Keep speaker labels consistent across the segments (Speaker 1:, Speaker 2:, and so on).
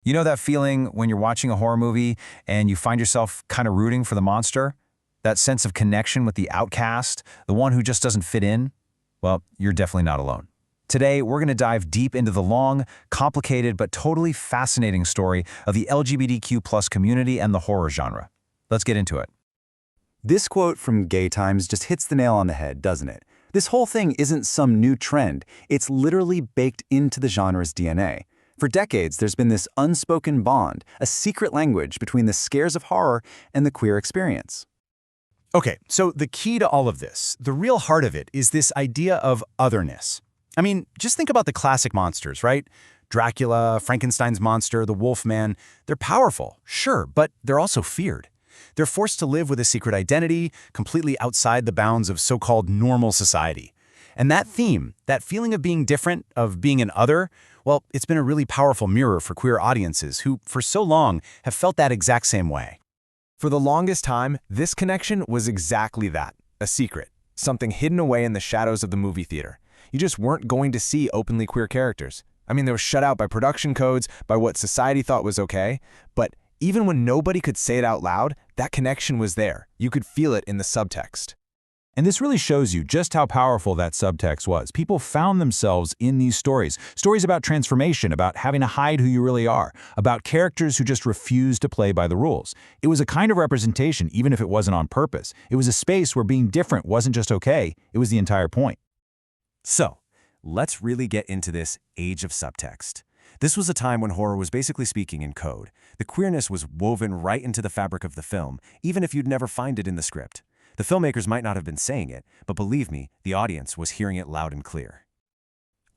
Speaker 1: You know that feeling when you're watching a horror movie and you find yourself kind of rooting for the monster? That sense of connection with the outcast, the one who just doesn't fit in? Well, you're definitely not alone. Today, we're going to dive deep into the long, complicated, but totally fascinating story of the LGBTQ plus community and the horror genre. Let's get into it.
Speaker 2: This quote from Gay Times just hits the nail on the head, doesn't it? This whole thing isn't some new trend. It's literally baked into the genre's DNA. For decades, there's been this unspoken bond, a secret language between the scares of horror and the queer experience.
Speaker 3: Okay, so the key to all of this, the real heart of it, is this idea of otherness. I mean, just think about the classic monsters, right? Dracula, Frankenstein's monster, the Wolfman. They're powerful, sure, but they're also feared. They're forced to live with a secret identity, completely outside the bounds of so-called normal society. And that theme, that feeling of being different, of being an other, well, it's been a really powerful mirror for queer audiences who, for so long, have felt that exact same way.
Speaker 4: For the longest time, this connection was exactly that, a secret, something hidden away in the shadows of the movie theater. You just weren't going to see openly queer characters. I mean, they were shut out by production codes, by what society thought was okay, but even when nobody could say it out loud, that connection was there. You could feel it in the subtext.
Speaker 1: And this really shows you just how powerful that subtext was. People found themselves in these stories. Stories about transformation, about having to hide who you really are, about characters who just refused to play by the rules. It was a kind of representation, even if it wasn't on purpose. It was a space where being different wasn't just okay, it was the entire point.
Speaker 5: So, let's really get into this age of subtext. This was a time when horror was basically speaking in code. The queerness was woven right into the fabric of the film, even if you'd never find it in the script. The filmmakers might not have been saying it, but believe me, the audience was hearing it loud and clear.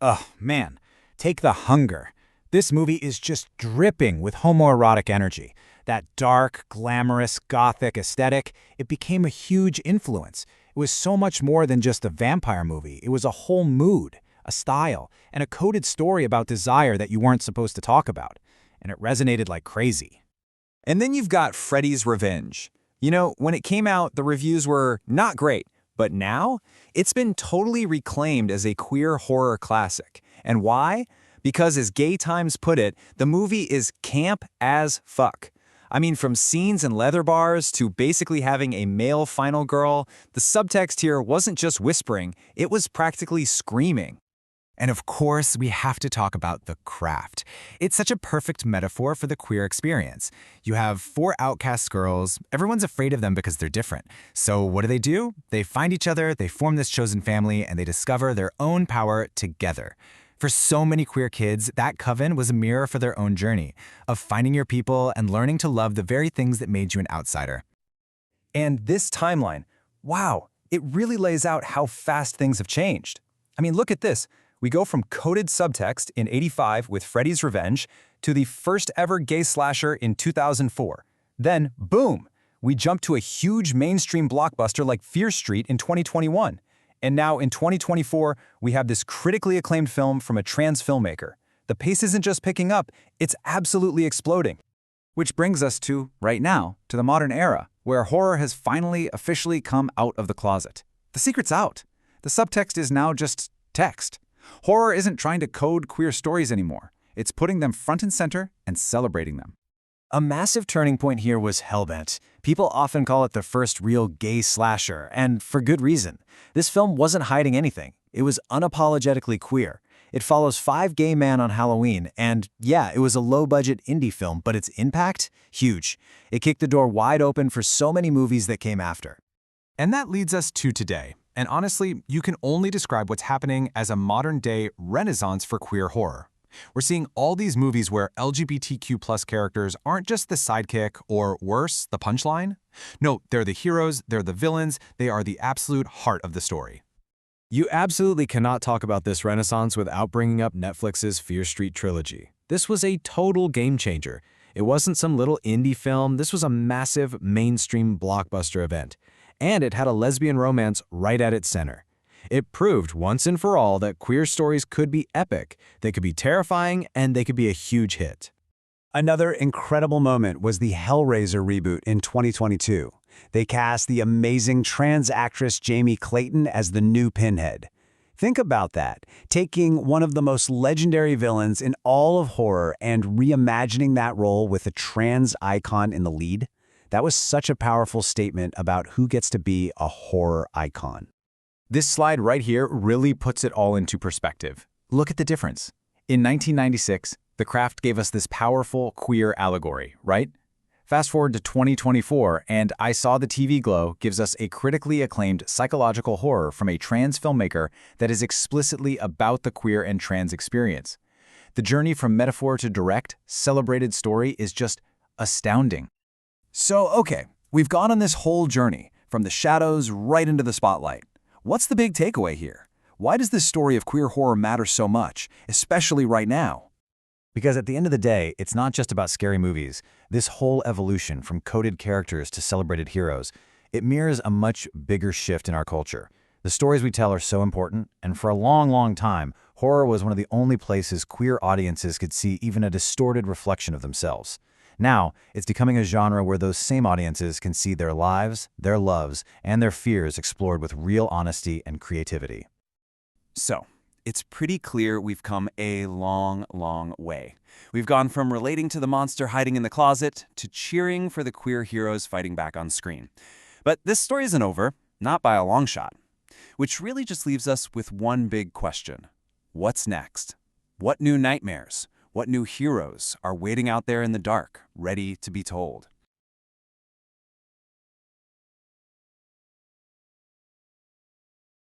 Speaker 2: Oh, man. Take The Hunger. This movie is just dripping with homoerotic energy. That dark, glamorous, gothic aesthetic, it became a huge influence. It was so much more than just a vampire movie. It was a whole mood, a style, and a coded story about desire that you weren't supposed to talk about. And it resonated like crazy.
Speaker 6: And then you've got Freddy's Revenge. You know, when it came out, the reviews were not great, but now it's been totally reclaimed as a queer horror classic. And why? Because as Gay Times put it, the movie is camp as fuck. I mean, from scenes in leather bars to basically having a male final girl, the subtext here wasn't just whispering, it was practically screaming.
Speaker 7: And of course, we have to talk about the craft. It's such a perfect metaphor for the queer experience. You have four outcast girls, everyone's afraid of them because they're different. So what do? They find each other, they form this chosen family, and they discover their own power together. For so many queer kids, that coven was a mirror for their own journey, of finding your people and learning to love the very things that made you an outsider.
Speaker 6: And this timeline, wow, it really lays out how fast things have changed. I mean, look at this. We go from coded subtext in '85 with Freddy's Revenge to the first ever gay slasher in 2004. Then, boom, we jump to a huge mainstream blockbuster like Fear Street in 2021. And now in 2024, we have this critically acclaimed film from a trans filmmaker. The pace isn't just picking up, it's absolutely exploding.
Speaker 2: Which brings us to, right now, to the modern era, where horror has finally officially come out of the closet. The secret's out. The subtext is now just text. Horror isn't trying to code queer stories anymore. It's putting them front and center and celebrating them.
Speaker 5: A massive turning point here was Hellbent. People often call it the first real gay slasher, and for good reason. This film wasn't hiding anything. It was unapologetically queer. It follows 5 gay men on Halloween, and yeah, it was a low-budget indie film, but its impact? Huge. It kicked the door wide open for so many movies that came after.
Speaker 4: And that leads us to today. And honestly, you can only describe what's happening as a modern-day renaissance for queer horror. We're seeing all these movies where LGBTQ plus characters aren't just the sidekick or, worse, the punchline. No, they're the heroes, they're the villains, they are the absolute heart of the story.
Speaker 8: You absolutely cannot talk about this renaissance without bringing up Netflix's Fear Street trilogy. This was a total game changer. It wasn't some little indie film, this was a massive mainstream blockbuster event. And it had a lesbian romance right at its center. It proved once and for all that queer stories could be epic, they could be terrifying, and they could be a huge hit.
Speaker 2: Another incredible moment was the Hellraiser reboot in 2022. They cast the amazing trans actress Jamie Clayton as the new Pinhead.
Speaker 3: Think about that. Taking one of the most legendary villains in all of horror and reimagining that role with a trans icon in the lead. That was such a powerful statement about who gets to be a horror icon.
Speaker 2: This slide right here really puts it all into perspective. Look at the difference. In 1996, The Craft gave us this powerful queer allegory, right? Fast forward to 2024, and I Saw the TV Glow gives us a critically acclaimed psychological horror from a trans filmmaker that is explicitly about the queer and trans experience. The journey from metaphor to direct, celebrated story is just astounding.
Speaker 6: So, okay, we've gone on this whole journey, from the shadows right into the spotlight. What's the big takeaway here? Why does this story of queer horror matter so much, especially right now?
Speaker 5: Because at the end of the day, it's not just about scary movies. This whole evolution from coded characters to celebrated heroes, it mirrors a much bigger shift in our culture. The stories we tell are so important, and for a long, long time, horror was one of the only places queer audiences could see even a distorted reflection of themselves. Now, it's becoming a genre where those same audiences can see their lives, their loves, and their fears explored with real honesty and creativity.
Speaker 9: So, it's pretty clear we've come a long, long way. We've gone from relating to the monster hiding in the closet to cheering for the queer heroes fighting back on screen. But this story isn't over, not by a long shot. Which really just leaves us with one big question. What's next? What new nightmares? What new heroes are waiting out there in the dark, ready to be told?